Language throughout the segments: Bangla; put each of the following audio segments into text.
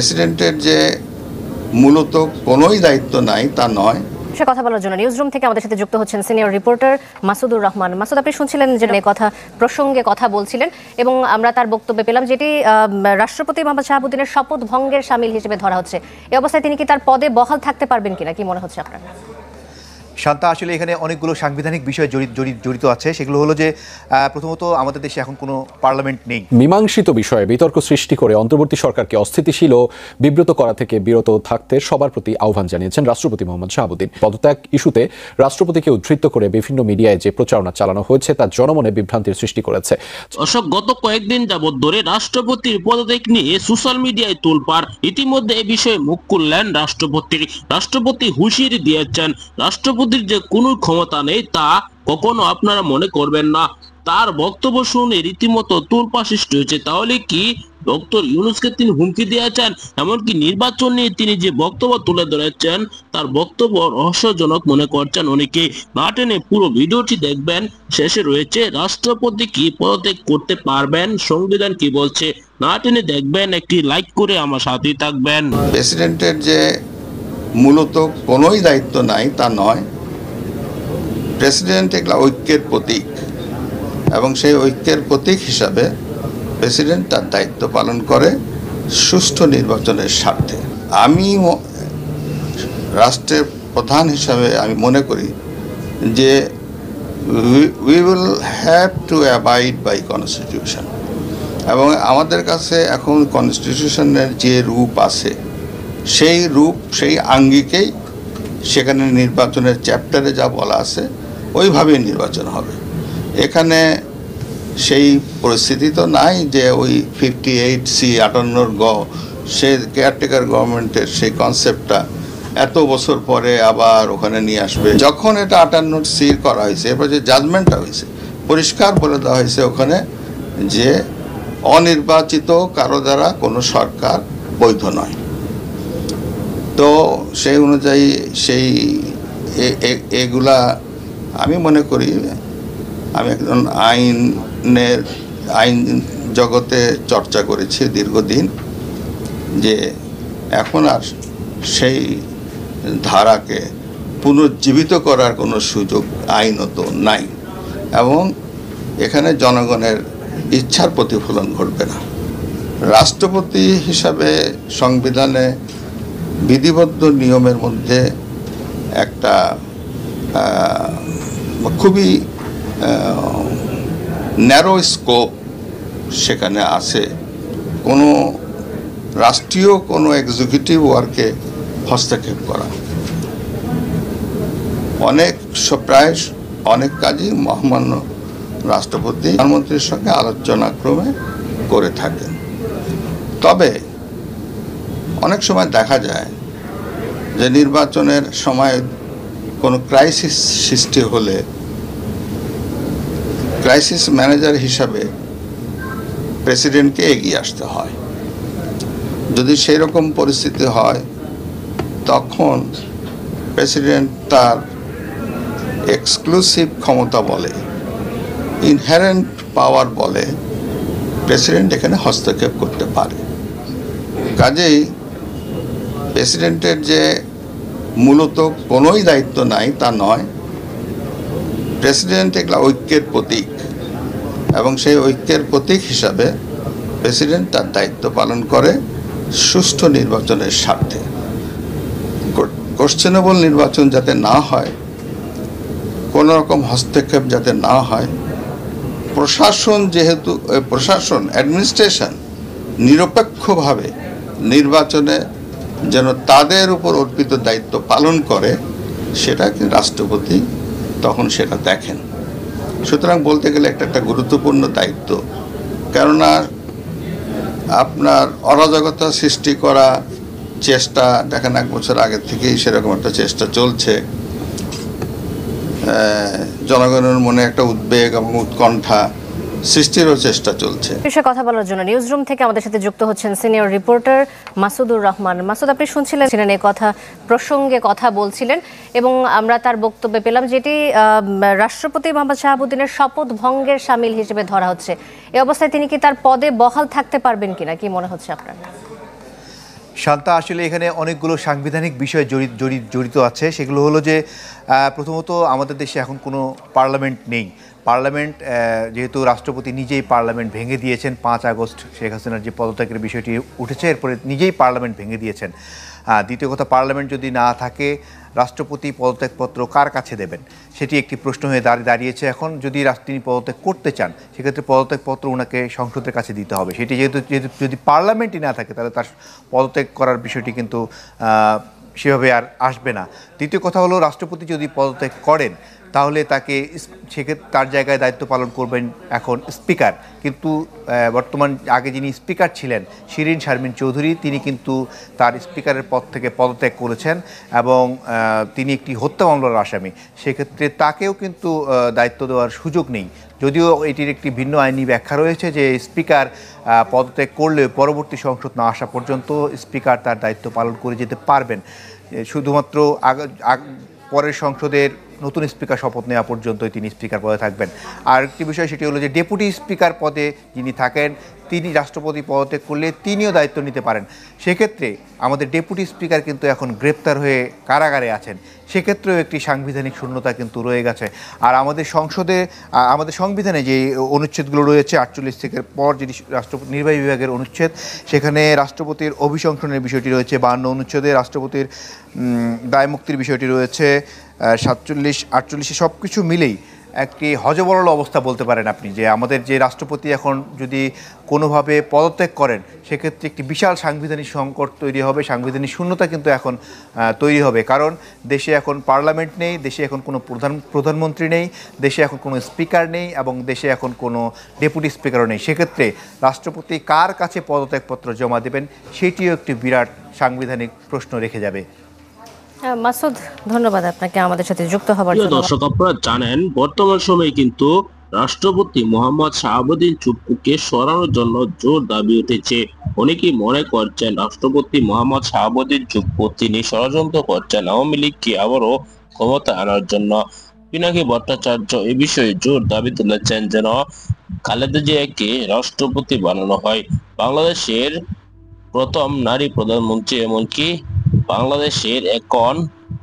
প্রেসিডেন্টের যে মূলত কোনোই দায়িত্ব নাই তা নয়। সে কথা বলার জন্য নিউজরুম থেকে আমাদের সাথে যুক্ত হচ্ছেন সিনিয়র রিপোর্টার মাসুদুর রহমান। মাসুদ, আপনি শুনছিলেন যে কথা প্রসঙ্গে কথা বলছিলেন এবং আমরা তার বক্তব্যে পেলাম যেটি রাষ্ট্রপতি মোহাম্মদ শাহাবুদ্দিনের শপথ ভঙ্গের শামিল হিসেবে ধরা হচ্ছে। এই অবস্থায় তিনি কি তার পদে বহাল থাকতে পারবেন কিনা, কি মনে হচ্ছে আপনার? শান্তা, আসলে এখানে অনেকগুলো সাংবিধানিক বিষয় জড়িত আছে। সেগুলো হলো যে প্রথমত আমাদের দেশে এখন কোনো পার্লামেন্ট নেই। মীমাংসিত বিষয়ে বিতর্ক সৃষ্টি করে অন্তর্বর্তী সরকারকে অস্থিতিশীল ও বিব্রত করা থেকে বিরত থাকতে সবার প্রতি আহ্বান জানিয়েছেন রাষ্ট্রপতি মোহাম্মদ শাহাবুদ্দিন। পদত্যাগ ইস্যুতে রাষ্ট্রপতিকে উদ্ধৃত করে বিভিন্ন মিডিয়ায় যে প্রচারণা চালানো হয়েছে তা জনমনে বিভ্রান্তির সৃষ্টি করেছে। গত কয়েকদিন যাবৎ ধরে রাষ্ট্রপতির পদত্যাগ নিয়ে সোশ্যাল মিডিয়ায় তোলপাড়। ইতিমধ্যে এই বিষয়ে মুখ খুললেন রাষ্ট্রপতি হুঁশিয়ারি দিয়েছেন, রাষ্ট্রপতির যে কোনো ক্ষমতা নেই তা কখনো আপনারা মনে করবেন না। তার বক্তব্য শুনে রীতিমতো তোলপাড় সৃষ্টি হয়েছে। তাহলে কি ডক্টর ইউনূসকে তিনি হুমকি দিয়েছেন? এমনকি নির্বাচন নিয়ে তিনি যে বক্তব্য তুলে ধরেছেন তার বক্তব্য রহস্যজনক মনে করছেন অনেকে। না টেনে পুরো ভিডিওটি দেখবেন। শেষে রয়েছে রাষ্ট্রপতি কি পদত্যাগ করতে পারবেন, সংবিধান কি বলছে। না টেনে দেখবেন, একটি লাইক করে আমার সাথেই থাকবেন। প্রেসিডেন্টের যে মূলত কোনোই দায়িত্ব নাই তা নয়। প্রেসিডেন্ট একটা ঐক্যের প্রতীক এবং সেই ঐক্যের প্রতীক হিসাবে প্রেসিডেন্ট তার দায়িত্ব পালন করে সুষ্ঠু নির্বাচনের স্বার্থে। আমি রাষ্ট্রের প্রধান হিসাবে আমি মনে করি যে we will have to abide by constitution, এবং আমাদের কাছে এখন কনস্টিটিউশনের যে রূপ আছে সেই রূপ সেই আঙ্গিকেই সেখানে নির্বাচনের চ্যাপ্টারে যা বলা আছে ওইভাবেই নির্বাচন হবে। এখানে সেই পরিস্থিতি তো নাই যে ওই 58C 58 সে কেয়ারটেকার গভর্নমেন্টের সেই কনসেপ্টটা এত বছর পরে আবার ওখানে নিয়ে আসবে। যখন এটা 58C করা হয়েছে, এরপর যে জাজমেন্টটা হয়েছে পরিষ্কার বলে দেওয়া হয়েছে ওখানে যে অনির্বাচিত কারো দ্বারা কোনো সরকার বৈধ নয়। তো সেই অনুযায়ী সেই এগুলা আমি মনে করি, আমি একজন আইন জগতে চর্চা করেছি দীর্ঘদিন, যে এখন আর সেই ধারাকে পুনর্জীবিত করার কোনো সুযোগ আইনত নাই, এবং এখানে জনগণের ইচ্ছার প্রতিফলন ঘটবে না। রাষ্ট্রপতি হিসাবে সংবিধানে বিধিবদ্ধ নিয়মের মধ্যে একটা খুবই ন্যারো স্কোপ সেখানে আছে। কোনো রাষ্ট্রীয় কোনো এক্সিকিউটিভ ওয়ার্কে হস্তক্ষেপ করা প্রায় অনেক কাজই মহামান্য রাষ্ট্রপতি প্রধানমন্ত্রীর সঙ্গে আলোচনাক্রমে করে থাকেন। তবে অনেক সময় দেখা যায় যে নির্বাচনের সময় কোনো ক্রাইসিস সৃষ্টি হলে ক্রাইসিস ম্যানেজার হিসাবে প্রেসিডেন্টকে এগিয়ে আসতে হয়। যদি সেই রকম পরিস্থিতি হয় তখন প্রেসিডেন্ট তার এক্সক্লুসিভ ক্ষমতা বলে, ইনহেরেন্ট পাওয়ার বলে, প্রেসিডেন্ট এখানে হস্তক্ষেপ করতে পারে। কাজেই প্রেসিডেন্টের যে মূলত কোনোই দায়িত্ব নাই তা নয়। প্রেসিডেন্ট একটা ঐক্যের প্রতীক এবং সেই ঐক্যের প্রতীক হিসাবে প্রেসিডেন্ট তার দায়িত্ব পালন করে সুষ্ঠু নির্বাচনের স্বার্থে। কোশ্চেনেবল নির্বাচন যাতে না হয়, কোনো রকম হস্তক্ষেপ যাতে না হয়, প্রশাসন অ্যাডমিনিস্ট্রেশন নিরপেক্ষভাবে নির্বাচনে যেন তাদের উপর অর্পিত দায়িত্ব পালন করে, সেটা রাষ্ট্রপতি তখন সেটা দেখেন। সুতরাং বলতে গেলে একটা গুরুত্বপূর্ণ দায়িত্ব, কেননা আপনার অরাজকতা সৃষ্টি করা চেষ্টা দেখেন 1 বছর আগে থেকেই সেরকম একটা চেষ্টা চলছে। জনগণের মনে একটা উদ্বেগ এবং উৎকণ্ঠা সৃষ্টিরও চেষ্টা চলছে। বিষয়ে কথা বলার জন্য নিউজরুম থেকে আমাদের সাথে যুক্ত হচ্ছেন সিনিয়র রিপোর্টার মাসুদুর রহমান। মাসুদ, আপনি শুনছিলেন এই কথা প্রসঙ্গে কথা বলছিলেন এবং আমরা তার বক্তব্যে পেলাম যেটি রাষ্ট্রপতি মোহাম্মদ শাহাবুদ্দিনের শপথ ভঙ্গের শামিল হিসেবে ধরা হচ্ছে। এই অবস্থায় তিনি কি তার পদে বহাল থাকতে পারবেন কিনা, কি মনে হচ্ছে আপনার? শান্তা, আসলে এখানে অনেকগুলো সাংবিধানিক বিষয় জড়িত আছে। সেগুলো হলো যে প্রথমত আমাদের দেশে এখন কোনো পার্লামেন্ট নেই। পার্লামেন্ট যেহেতু রাষ্ট্রপতি নিজেই পার্লামেন্ট ভেঙে দিয়েছেন, 5 আগস্ট শেখ হাসিনার যে পদত্যাগের বিষয়টি উঠেছে এরপরে নিজেই পার্লামেন্ট ভেঙে দিয়েছেন। দ্বিতীয় কথা, পার্লামেন্ট যদি না থাকে রাষ্ট্রপতি পদত্যাগপত্র কার কাছে দেবেন সেটি একটি প্রশ্ন হয়ে দাঁড়িয়েছে। এখন যদি তিনি পদত্যাগ করতে চান সেক্ষেত্রে পদত্যাগপত্র ওনাকে সংসদের কাছে দিতে হবে। সেটি যেহেতু যদি পার্লামেন্টই না থাকে তাহলে তার পদত্যাগ করার বিষয়টি কিন্তু সেভাবে আর আসবে না। দ্বিতীয় কথা হলো, রাষ্ট্রপতি যদি পদত্যাগ করেন তাহলে তাকে সেক্ষেত্রে তার জায়গায় দায়িত্ব পালন করবেন এখন স্পিকার। কিন্তু বর্তমান আগে যিনি স্পিকার ছিলেন শিরিন শারমিন চৌধুরী, তিনি কিন্তু তার স্পিকারের পদ থেকে পদত্যাগ করেছেন এবং তিনি একটি হত্যা মামলার আসামি। সেক্ষেত্রে তাকেও কিন্তু দায়িত্ব দেওয়ার সুযোগ নেই। যদিও এটির একটি ভিন্ন আইনি ব্যাখ্যা রয়েছে যে স্পিকার পদত্যাগ করলে পরবর্তী সংসদ না আসা পর্যন্ত স্পিকার তার দায়িত্ব পালন করে যেতে পারবেন, শুধুমাত্র পরের সংসদের নতুন স্পিকার শপথ নেওয়া পর্যন্তই তিনি স্পিকার পদে থাকবেন। আর একটি বিষয় সেটি হলো যে ডেপুটি স্পিকার পদে যিনি থাকেন তিনি রাষ্ট্রপতি পদত্যাগ করলে তিনিও দায়িত্ব নিতে পারেন। সেক্ষেত্রে আমাদের ডেপুটি স্পিকার কিন্তু এখন গ্রেপ্তার হয়ে কারাগারে আছেন। সেক্ষেত্রেও একটি সাংবিধানিক শূন্যতা কিন্তু রয়ে গেছে। আর আমাদের আমাদের সংবিধানে যে অনুচ্ছেদগুলো রয়েছে 48 থেকে পর যেটি নির্বাহী বিভাগের অনুচ্ছেদ, সেখানে রাষ্ট্রপতির অভিশংসনের বিষয়টি রয়েছে 52 অনুচ্ছেদে, রাষ্ট্রপতির দায়মুক্তির বিষয়টি রয়েছে 47, 48, সব কিছু মিলেই একটি হযবরল অবস্থা বলতে পারেন আপনি। যে আমাদের যে রাষ্ট্রপতি এখন যদি কোনোভাবে পদত্যাগ করেন সেক্ষেত্রে একটি বিশাল সাংবিধানিক সংকট তৈরি হবে, সাংবিধানিক শূন্যতা কিন্তু এখন তৈরি হবে। কারণ দেশে এখন পার্লামেন্ট নেই, দেশে এখন কোনো প্রধানমন্ত্রী নেই, দেশে এখন কোনো স্পিকার নেই এবং দেশে এখন কোনো ডেপুটি স্পিকারও নেই। সেক্ষেত্রে রাষ্ট্রপতি কার কাছে পদত্যাগপত্র জমা দেবেন সেটিও একটি বিরাট সাংবিধানিক প্রশ্ন রেখে যাবে। মাসুদ, ধন্যবাদ আপনাকে আমাদের সাথে যুক্ত হওয়ার জন্য। দর্শক, আপনারা জানেন বর্তমান সময়ে কিন্তু রাষ্ট্রপতি মোহাম্মদ শাহাবুদ্দিন চুপ্পুকে সরানোর জন্য জোর দাবি উঠেছে। অনেকেই মনে করছেন রাষ্ট্রপতি মোহাম্মদ শাহাবুদ্দিন চুপ্পু তিনি ষড়যন্ত্র করছেন আওয়ামী লীগকে আবারও ক্ষমতা আনার জন্য। পিনাকি ভট্টাচার্য এ বিষয়ে জোর দাবি তুলেছেন যেন খালেদা জিয়াকে রাষ্ট্রপতি বানানো হয়। বাংলাদেশের প্রথম নারী প্রধানমন্ত্রী, এমনকি বাংলাদেশের এখন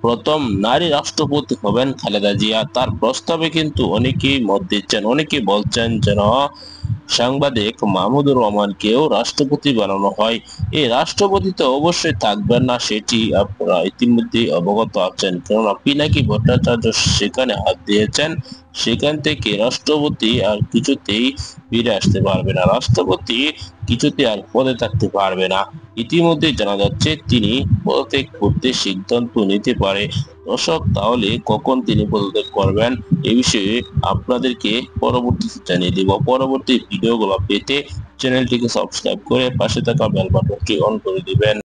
প্রথম নারী রাষ্ট্রপতি হবেন খালেদা জিয়া। তার প্রস্তাবে কিন্তু অনেকেই মত দিচ্ছেন, অনেকেই বলছেন যেন সাংবাদিক মাহমুদুর রহমানকেও রাষ্ট্রপতি বানানো হয়। এই রাষ্ট্রপতি তো অবশ্যই থাকবেন না, সেটি আপনারা ইতিমধ্যে অবগত আছেন। কেননা পিনাকি ভট্টাচার্য সেখানে হাত দিয়েছেন, সেখান থেকে রাষ্ট্রপতি আর কিছুতেই ফিরে আসতে পারবে না, রাষ্ট্রপতি কিছুতে আর পদে থাকতে পারবে না। ইতিমধ্যে জানা যাচ্ছে তিনি পদত্যাগ করতে সিদ্ধান্ত নিতে পারে। দর্শক, তাহলে কখন তিনি পদত্যাগ করবেন এ বিষয়ে আপনাদেরকে পরবর্তীতে জানিয়ে দেব। পরবর্তী ভিডিওগুলো পেতে চ্যানেলটিকে সাবস্ক্রাইব করে পাশে থাকা বেল বাটনটি অন করে দিবেন।